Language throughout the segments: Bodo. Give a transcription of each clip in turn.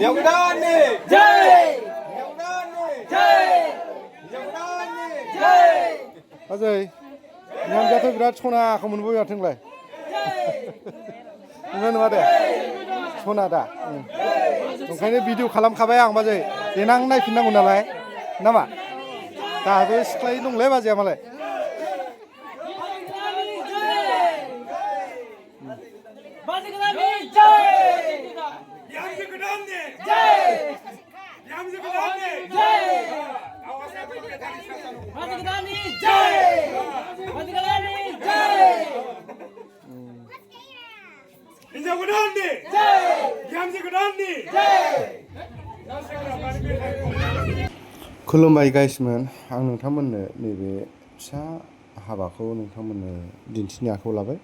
영단님 जय 영단님 जय 영단님 아저이 남자도 비राद सनाखौ मोनबोबाय माथोंलाय नोङो नङा दे सना दा ओंखायनो भिडिअ खालामखाबाय आं बाजै देनां नायफिननांगौ नालाय नामा दाबो सिख्लायै दंलै बाजैया मालाय बाजिगदाननि जय 양지그단님 जय 양지그단님 जय बाजिगदाननि जय बाजिगदाननि जय 인자그단님 जय 양지그단님 जय खुलुमबाय गाइसमोन आं नोंथांमोननो नैबे फिसा हाबाखौ नोंथांमोननो दिन्थिनो आखायाव लाबाय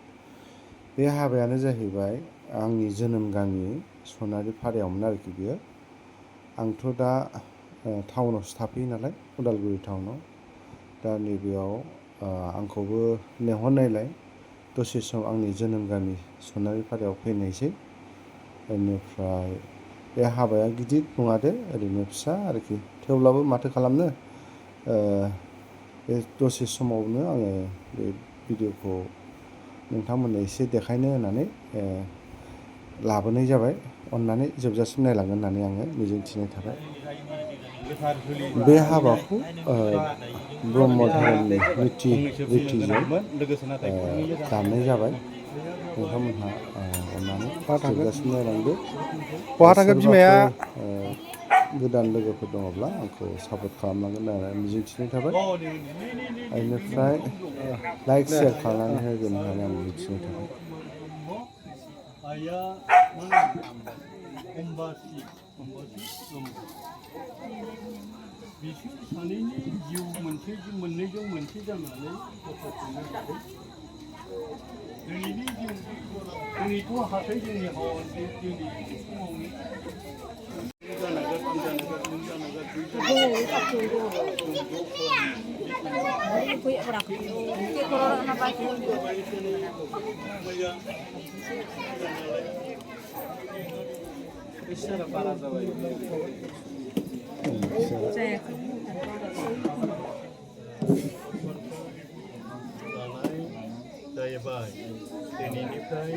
बे हाबायानो जाहैबाय आंनि जोनोम गामि सनारि फारायावमोन आरोखि बियो आंथ' दा टाउनावसो थाफैयो नालाय उदालगुरि टाउनाव दा नैबेयाव आंखौबो लेंहरनायलाय दसे सम आंनि जोनोम गामि सनारि फारायाव फैनायसै बेनिफ्राय बे हाबाया गिदिर नङा दे ओरैनो फिसा आरोखि थेवब्लाबो माथो खालामनो बे दसे समावनो आङो बे भिडिअखौ नोंथांमोननो एसे देखायनो होननानै लाबोनाय जाबाय अन्नानै जोबजासिम नायलांगोन होननानै आङो मिजिंथिनाय थाबाय बे हाबाखौ ब्रह्म धोरोमनि निति रिथिजों दाननाय जाबाय नोंथांमोनहा अन्नानै जोबजासिम नायलांदो बहा थांगोन बिमाया गोदान लोगोफोर दङब्ला आंखौ सापर्ट खालामनांगोन होननानै मिजिंथिनाय थाबाय बेनिफ्राय लाइक शेयार खालामनानै होगोन होननानै आं मिजिंथिनाय थाबाय बिसोर सानैनि जिउ मोननैजों मोनसे जानानै गथ'खौनो हादों दिनैनि जोंनिथ' हाथाय जोंनि हावानि जोंनि समावनो जाहैबाय दिनैनिफ्राय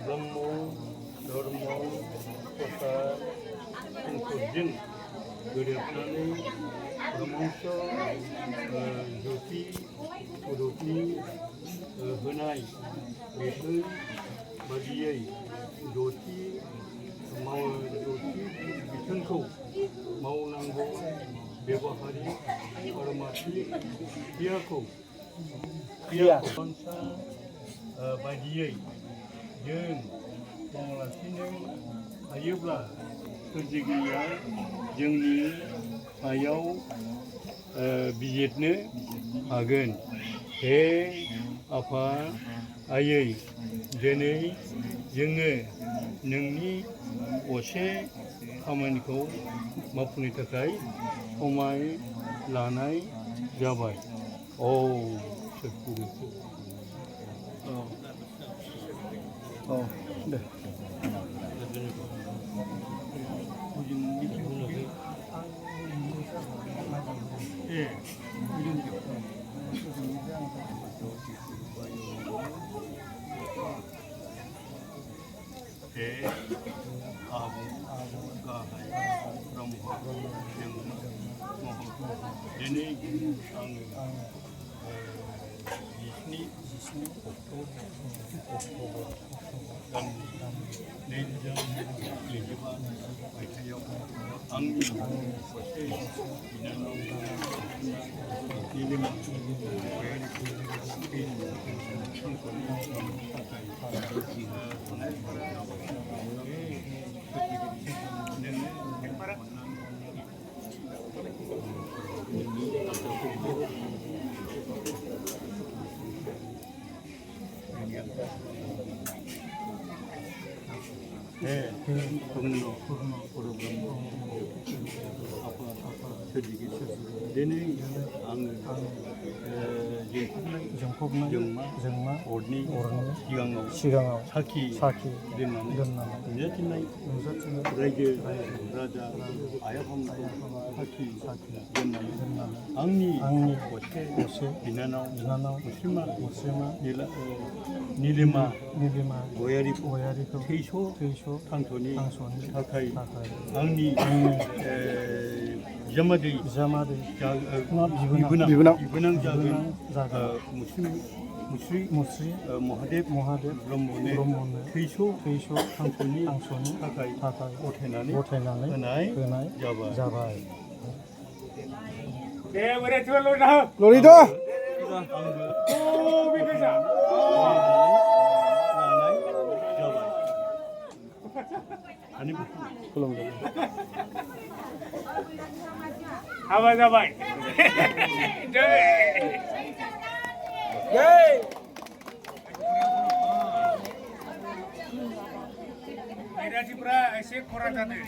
ब्रह्म धर्म प्रसार संसदजों गोरोबनानै ब्रह्मस्थ ज्योति स्वरुपनि होनाय बेफोर बादियै ज्योति बिथोनखौ मावनांगौ बेबहारि परमार्थि क्रियाखौ बायदियै जों मावालासिनो हायोब्ला सोरजिगिरिया जोंनि सायाव बिजिरनो हागोन हे आफा आयै दिनै जोङो नोंनि असे खामानिखौ मावफुंनो थाखाय समाय लानाय जाबाय औ दे दिनै आङो 27 अक्ट'बर दाननि 2025 मायथाइयाव आंनि सासे बिनानाव पूर्ण प्रग्राम सोरजिगिरि दिनै आङो जोंफबनाय जोंमा अरनि सिगाङाव साखि दोननानै नुजाथिनाय रायजो राजा आइ आफामोनखौ साखि दोननानै आंनि असे बिनानाव मुस्रिमा निलिमा गयारिखौ थैस' थांस'नि थाखाय आंनि बिजामादै बिबोनां जागोन मुस्रि महादेब ब्रह्मनो थैस' थांस'नि थाखाय गथायनानै होनाय जाबाय। दे बोराय थुवा ल'ना हो लरिद' ओ बिफासा लानाय जाबाय। खुलुमदों हाबा जाबाय बैराथिफ्रा एसे खरा जादों।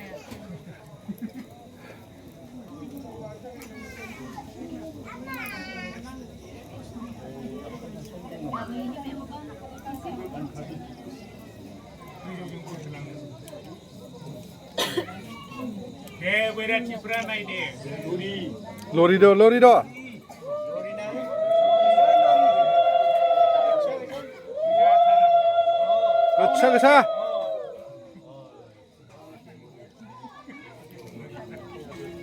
दे बैराथिफ्रा नायदे लरिद' गोसा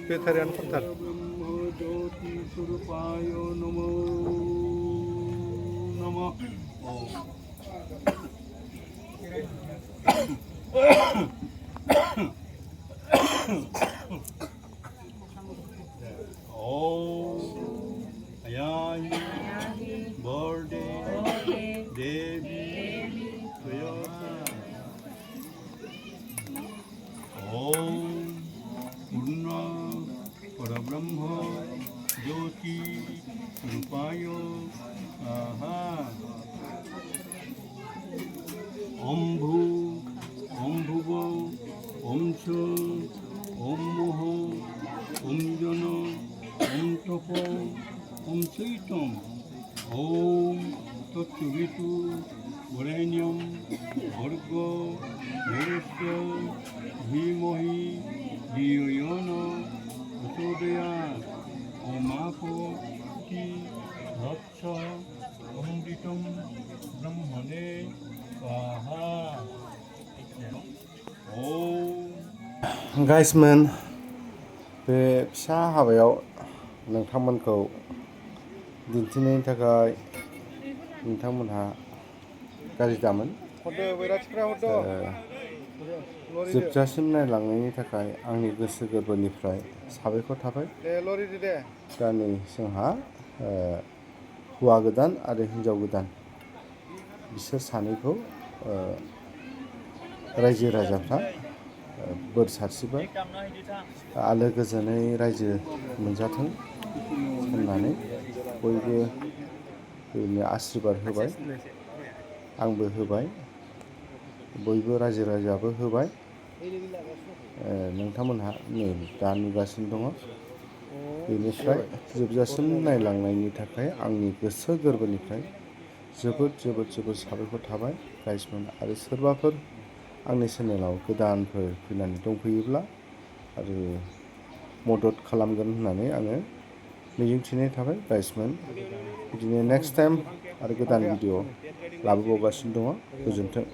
बेटारियानो खमथार। ज्योति स्वरूपाय नमो नमः। Ayani Borde Devi Toyota Om Purna Parabrahma Jyoti Rupayo Aha Om Bhu Om Bhuvo Om Chu Om Moho Om Jano Om Topo Om Chaitam Om Tatsuvitu Varenyam Bhargo Nirasya Dhimahi Dhiyo Yona Prachodaya Om Apo Ti Raksha Amritam Brahmane Swaha Om गाइसमोन बे फिसा हाबायाव नोंथांमोनखौ दिन्थिनायनि थाखाय नोंथांमोनहा गाज्रि दामोन। जोबजासिम नायलांनायनि थाखाय आंनि गोसो गोरबोनिफ्राय साबायखर थाबाय। दा नै जोंहा हौवा गोदान आरो हिन्जाव गोदान बिसोर सानैखौ रायजो राजाफ्रा बोर सारस्रिबाय आलो गोजोनै रायजो मोनजाथों होननानै बयबो बेनो आशीर्बाद होबाय। आंबो होबाय, बयबो रायजो राजायाबो होबाय। नोंथांमोनहा नै दा नुगासिनो दङ। बेनिफ्राय जोबजासिम नायलांनायनि थाखाय आंनि गोसो गोरबोनिफ्राय जोबोद साबायखर थाबाय गाइसमोन। आरो सोरबाफोर आंनि चेनेलाव गोदानफोर फैनानै दंफैयोब्ला आरो मदद खालामगोन होननानै आङो मिजिंथिनाय थाबाय गाइसमोन। बिदिनो नेक्स्ट टाइम आरो गोदान भिडिअ लाबोबावगासिनो दङ। गोजोन्थों।